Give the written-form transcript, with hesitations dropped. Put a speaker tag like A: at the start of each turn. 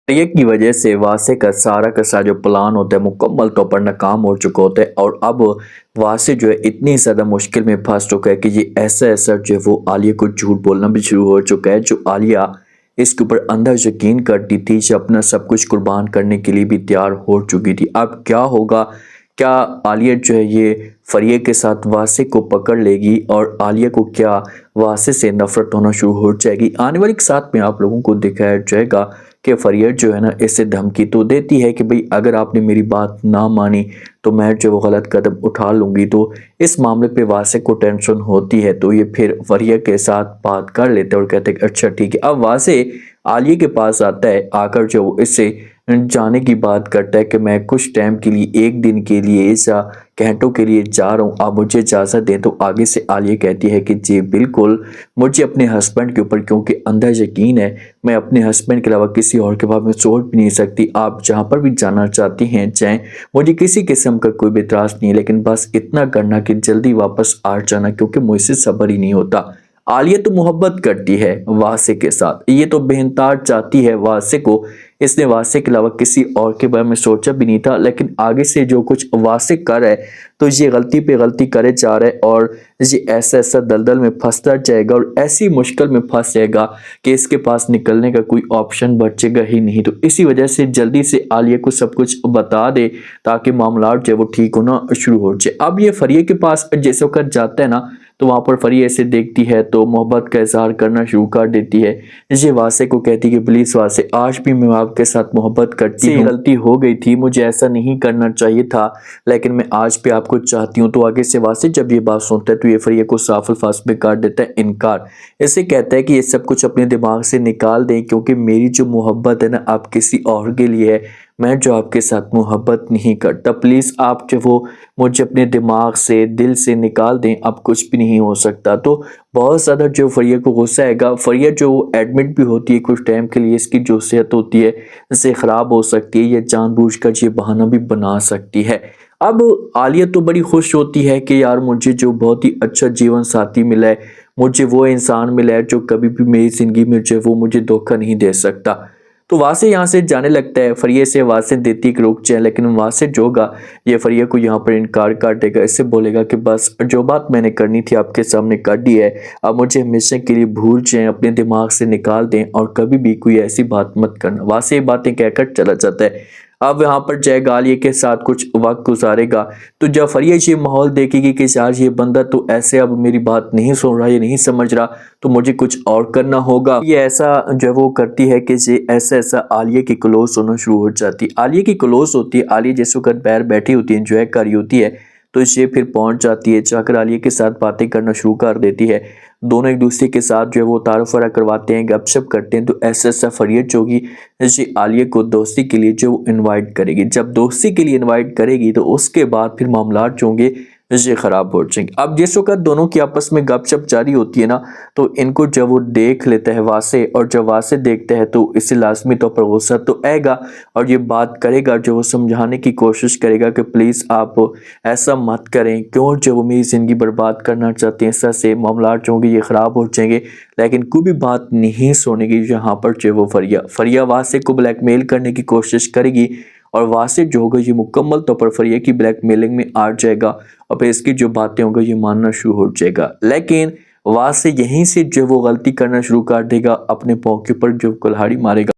A: ये की वजह से वासे का सारा जो प्लान होता है मुकम्मल तौर पर नाकाम हो चुका होता है और अब वासे जो है इतनी ज़्यादा मुश्किल में फंस चुका है कि ये ऐसा ऐसा जो है वो आलिया को झूठ बोलना भी शुरू हो चुका है, जो आलिया इसके ऊपर अंधा यकीन करती थी, जो अपना सब कुछ कुर्बान करने के लिए भी तैयार हो चुकी थी। अब क्या होगा? क्या आलिया जो है ये फरिया के साथ वासे को पकड़ लेगी और आलिया को क्या वासे से नफरत होना शुरू हो जाएगी? आने वाले साथ में आप लोगों को दिखाया जाएगा कि फरिया जो है ना इससे धमकी तो देती है कि भाई अगर आपने मेरी बात ना मानी तो मैं जो वो गलत कदम उठा लूंगी। तो इस मामले पे वासे को टेंशन होती है, तो ये फिर फरिया के साथ बात कर लेते हैं और कहते हैं कि अच्छा ठीक है। अब वासे आलिया के पास आता है, आकर जो इससे जाने की बात करता है कि मैं कुछ टाइम के लिए, एक दिन के लिए, ऐसा घंटों के लिए जा रहा हूँ, आप मुझे इजाज़त दें। तो आगे से आलिया कहती है कि जी बिल्कुल, मुझे अपने हस्बैंड के ऊपर क्योंकि अंधा यकीन है, मैं अपने हस्बैंड के अलावा किसी और के बारे में सोच भी नहीं सकती। आप जहाँ पर भी जाना चाहती हैं जाएं, मुझे किसी किस्म का कोई भी इतराज़ नहीं है, लेकिन बस इतना करना कि जल्दी वापस आ जाना क्योंकि मुझसे सब्र ही नहीं होता। आलिया तो मोहब्बत करती है वासे के साथ, ये तो बेनतार चाहती है वासे को, इसने वासे के अलावा किसी और के बारे में सोचा भी नहीं था। लेकिन आगे से जो कुछ वासे कर है तो ये गलती पे गलती करे जा रहा है और ये ऐसा ऐसा दलदल में फंसता जाएगा और ऐसी मुश्किल में फंस जाएगा कि इसके पास निकलने का कोई ऑप्शन बचेगा ही नहीं। तो इसी वजह से जल्दी से आलिया को सब कुछ बता दे ताकि मामला जो है वो ठीक होना शुरू हो जाए। अब ये फरिया के पास जैसे वक्त जाता है ना, तो वहां पर फरिया इसे देखती है तो मोहब्बत का इजहार करना शुरू कर देती है। ये वासे को कहती है कि प्लीज वासे, आज भी मैं आपके साथ मोहब्बत करती हूँ, गलती हो गई थी, मुझे ऐसा नहीं करना चाहिए था, लेकिन मैं आज भी आपको चाहती हूँ। तो आगे से वासे जब ये बात सुनता है तो ये फरिया को साफ अल्फाज में कर देता है इनकार। इसे कहता है कि ये सब कुछ अपने दिमाग से निकाल दें क्योंकि मेरी जो मोहब्बत है ना आप किसी और के लिए है, मैं जो आपके साथ मोहब्बत नहीं करता। प्लीज़ आप जो वो मुझे अपने दिमाग से, दिल से निकाल दें, अब कुछ भी नहीं हो सकता। तो बहुत ज़्यादा जो फरिया को गुस्सा आएगा, फरिया जो एडमिट भी होती है कुछ टाइम के लिए, इसकी जो सेहत होती है इससे ख़राब हो सकती है, या जानबूझकर ये बहाना भी बना सकती है। अब आलिया तो बड़ी खुश होती है कि यार मुझे जो बहुत ही अच्छा जीवन साथी मिला है, मुझे वो इंसान मिला है जो कभी भी मेरी ज़िंदगी में जो वो मुझे धोखा नहीं दे सकता। तो वासे यहाँ से जाने लगता है, फरिया से वासे देती कि रुक जाए, लेकिन वासे जो होगा ये फरिया को यहाँ पर इनकार कर देगा। इससे बोलेगा कि बस जो बात मैंने करनी थी आपके सामने कर दी है, अब मुझे हमेशा के लिए भूल जाएं, अपने दिमाग से निकाल दें और कभी भी कोई ऐसी बात मत करना। वासे ये बातें कहकर चला जाता है। अब यहाँ पर जय आलिया के साथ कुछ वक्त गुजारेगा तो जब फरिया ये माहौल देखेगी कि यार ये बंदा तो ऐसे अब मेरी बात नहीं सुन रहा, ये नहीं समझ रहा, तो मुझे कुछ और करना होगा। ये ऐसा जो वो करती है कि ये ऐसा ऐसा आलिया की क्लोज होना शुरू हो जाती है। आलिया की क्लोज होती है, आलिया जिस वक्त बाहर बैठी होती है, एंजॉय कर रही होती है, तो ये फिर पहुंच जाती है, जाकर आलिया के साथ बातें करना शुरू कर देती है। दोनों एक दूसरे के साथ जो है वो तारुफ वगैरह करवाते हैं, गपशप करते हैं। तो ऐसा ऐसा फरिया होगी जैसे आलिया को दोस्ती के लिए जो इनवाइट करेगी। जब दोस्ती के लिए इनवाइट करेगी तो उसके बाद फिर मामला जो होंगे ये खराब हो जाएंगे। अब जिस वक्त दोनों की आपस में गपशप जारी होती है ना, तो इनको जब वो देख लेता है वासे, और जब वासे देखते हैं तो इसे लाजमी तौर पर गुस्सा तो आएगा और ये बात करेगा, जो वो समझाने की कोशिश करेगा कि प्लीज़ आप ऐसा मत करें, क्यों जो वो मेरी ज़िंदगी बर्बाद करना चाहते हैं, ऐसा से मामला जो होंगे ये ख़राब हो जाएंगे। लेकिन कोई भी बात नहीं सुनेगी। यहाँ पर जो वो फरिया वासे को ब्लैकमेल करने की कोशिश करेगी और वासे जो होगा ये मुकम्मल तौर पर फरिया की ब्लैकमेलिंग में आ जाएगा और फिर इसकी जो बातें होंगी ये मानना शुरू हो जाएगा। लेकिन वासे यहीं से जो वो गलती करना शुरू कर देगा, अपने मौके पर जो कुल्हाड़ी मारेगा।